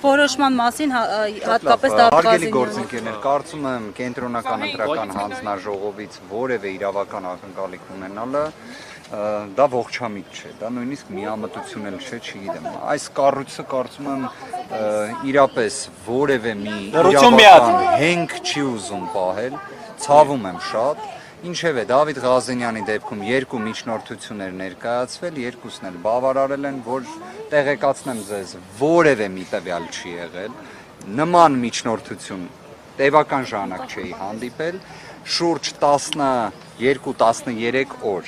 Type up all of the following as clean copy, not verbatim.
Որոշման մասին հատկապես Հարգելի գործընկերներ, կարծում եմ կենտրոնական ընտրական հանձնաժողովից որևէ իրավական ակնկալիք ունենալը դա ողջամիտ չէ, դա նույնիսկ միամտություն էլ չէ, չգիտեմ։ Այս կառույցը կարծում եմ իրապես որևէ մի իրավական հենք չի ուզում պահել, ցավում եմ շատ։ Ինչևէ, Դավիթ Ղազենյանի դեպքում երկու միջնորդություններ ներկայացվել, երկուսն էլ բավարարել են, որ տեղեկացնեմ ձեզ, որևէ մի տվյալ չի եղել, նման միջնորդություն տևական ժամանակ չէի հանդիպել, շուրջ 12-13 օր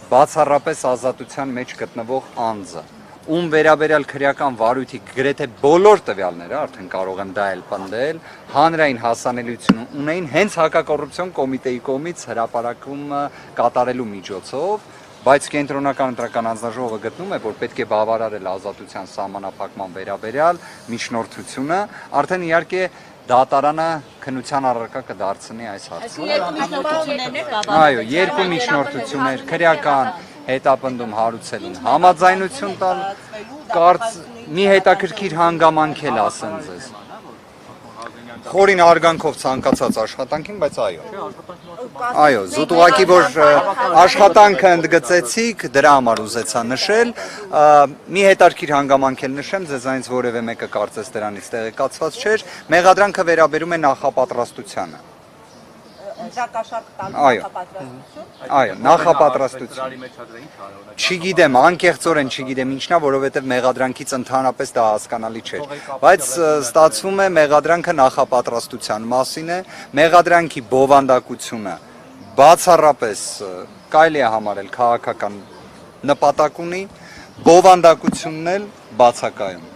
բացառապես ազատության մեջ գտնվող անձը, ում վերաբերյալ քրեական վարույթի գրեթե բոլոր տվյալները, արդեն կարող եմ դա էլ պնդել, հանրային հասանելիություն ունեին հենց հակակոռուպցիոն կոմիտեի կողմից հրապարակումը կատարելու միջոցով, բայց կենտրոնական ընտրական հանձնաժողովը գտնում է, որ պետք է բավարարել ազատության սահմանափակման վերաբերյալ միջնորդությունը, արդեն իհարկե դատարանը քննության առարկա կդարձնի այս հարցը։ Այո, երկու միջնորդություններ, քրեական հետապնդում հարուցելուն համաձայնություն տալ, մի հետաքրքիր հանգամանք էլ ասեմ ձեզ։ Խորին արգանքով ցանկացած աշխատանքին, բայց այո, զուտ ուղղակի որ աշխատանքը ընդգծեցիք, դրա համար ուզեցա նշել, մի հետաքրքիր հանգամանք էլ նշեմ, ձեզանից որևէ մեկը կարծես դրանից տեղեկացված չէր, մեղադրանքը վերաբերում է նախապատրաստությանը։ Այո, նախապատրաստություն։ Չգիտեմ, անկեղծորեն չգիտեմ ինչնա, որովհետև մեղադրանքից ընդհանրապես դա հասկանալի չէր, բայց ստացվում է մեղադրանքը նախապատրաստության մասին է, մեղադրանքի բովանդակությունը բացառապես կարելի է համարել քաղաքական նպատակ ունի, բովանդակությունն էլ բացակայում։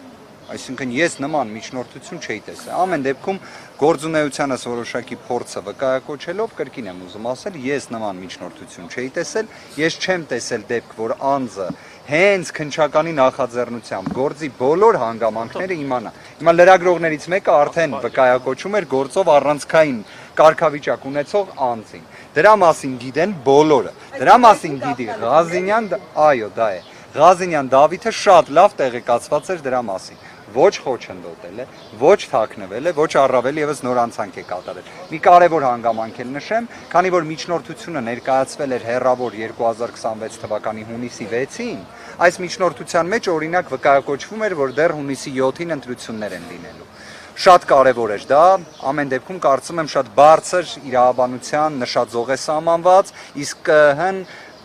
Այսինքն ես նման միջնորդություն չէի տեսել։ Ամեն դեպքում գործունեությանս որոշակի փորձը վկայակոչելով կրկին եմ ուզում ասել, ես նման միջնորդություն չէի տեսել, ես չեմ տեսել դեպք, որ անձը հենց քննչականի նախաձեռնությամբ գործի բոլոր հանգամանքները իմանա։ Հիմա լրագրողներից մեկը արդեն վկայակոչում էր գործով առանցքային կարգավիճակ ունեցող անձին։ Դրա մասին գիտեն բոլորը։ Դրա մասին գիտի Ղազենյան, այո, դա է։ Ղազենյան Դավիթը շատ լավ տեղեկացված էր դրա մասին։ Ոչ խոչընդոտել է, ոչ թաքնվել է, ոչ առավել եւս նոր անցանք է կատարել։ Մի կարևոր հանգամանք էլ նշեմ, քանի որ միջնորդությունը ներկայացվել էր հեռավոր 2026 թվականի հունիսի 6-ին, այս միջնորդության մեջ օրինակ վկայակոչվում էր, որ դեռ հունիսի 7-ին ընտրություններ են լինելու։ Շատ կարևոր էր դա, ամեն դեպքում կարծում եմ շատ բարձր իրավաբանության նշաձող է սահմանված, իսկ ԿԸՀ-ն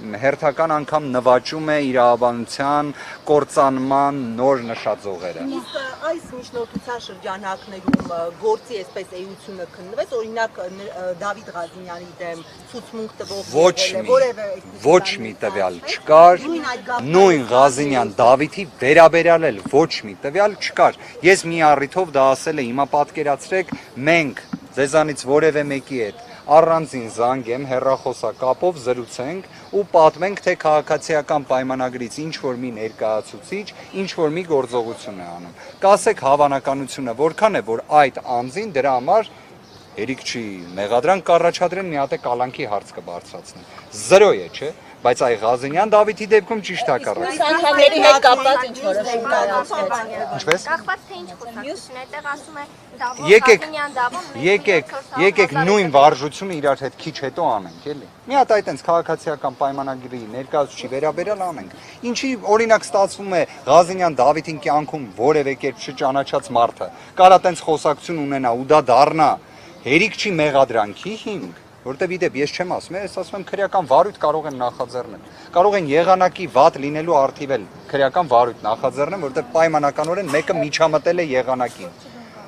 հերթական անգամ նվաճում է իրավաբանության կործանման նոր նշաձողերը։ Իսկ այս միջնորդության շրջանակներում գործի այսպես էությունը քննվեց, օրինակ Դավիթ Ղազենյանի դեմ ցուցմունք տվող ոչ մի տվյալ չկար, նույն Ղազենյան Դավիթի վերաբերյալ էլ ոչ մի տվյալ չկար։ Ես մի առիթով դա ասել եմ, հիմա պատկերացրեք, մենք ձեզանից որևէ մեկի հետ առանձին զանգեմ հեռախոսակապով զրուցենք ու պատմենք, թե քաղաքացիական պայմանագրից ինչ որ մի ներկայացուցիչ, ինչ որ մի գործողություն է անում։ Կասեք հավանականությունը որքան է, որ այդ անձին դրա համար հերիք չի մեղադրանք կառաջադրեն, մի հատ է կալանքի հարց կբարձրացնեն։ 0 է, չէ՞։ Բայց այ Ղազենյան Դավիթի դեպքում ճիշտ հակառակն է։ Անդամների հետ կապված ինչ որոշում կայացվեց։ Ինչպես։ Կախված թե ինչ խոսակցություն է, այդտեղ ասում է Ղազենյան դավոն։ Եկեք նույն վարժությունը իրար հետ քիչ հետո անենք, էլի։ Մի հատ այտենց քաղաքացիական պայմանագրի ներկայացուցիչ վերաբերյալ անենք։ Ինչի օրինակ ստացվում է Ղազենյան Դավիթին կյանքում որևէ կերպ չճանաչած մարդը, կարա այտենց խոսակցություն ունենա ու դա դառնա հերիք չի մեղադրանքի հիմք։ Որտեւ իդեպ ես չեմ ասում, ես ասում եմ քրեական վարույթ կարող են նախաձեռնել։ Կարող են եղանակի վատ լինելու առթիվ էլ քրեական վարույթ նախաձեռնեն, որտեւ պայմանականորեն մեկը միջամտել է եղանակին։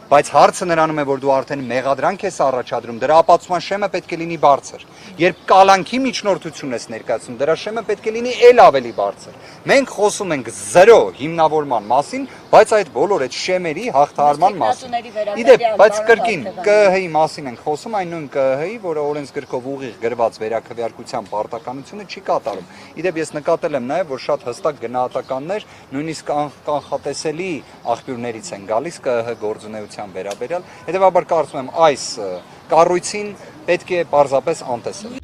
Բայց հարցը նրանում է, որ դու արդեն մեղադրանք ես առաջադրում, դրա ապացուցման շեմը պետք է լինի բարձր։ Երբ կալանքի միջնորդություն ես ներկայացնում, դրա շեմը պետք է լինի էլ ավելի բարձր։ Մենք խոսում ենք 0 հիմնավորման մասին, բայց այդ բոլոր այդ շեմերի հաղթահարման մասին։ Իդեպ, բայց կրկին ԿԸՀ-ի մասին ենք խոսում, այն նույն ԿԸՀ-ի, որը օրենսգրքով ուղիղ գրված վերաքվեարկության պարտականությունը չի կատարում։ Իդեպ ես նկատել եմ նաև, որ շատ հստակ գնահատականներ նույնիսկ կանխատեսելի աղբյուրներից են գալիս ԿԸՀ գործունեության վերաբերյալ, հետևաբար կարծում եմ այս կառույցին պետք է պարզապես անտեսել։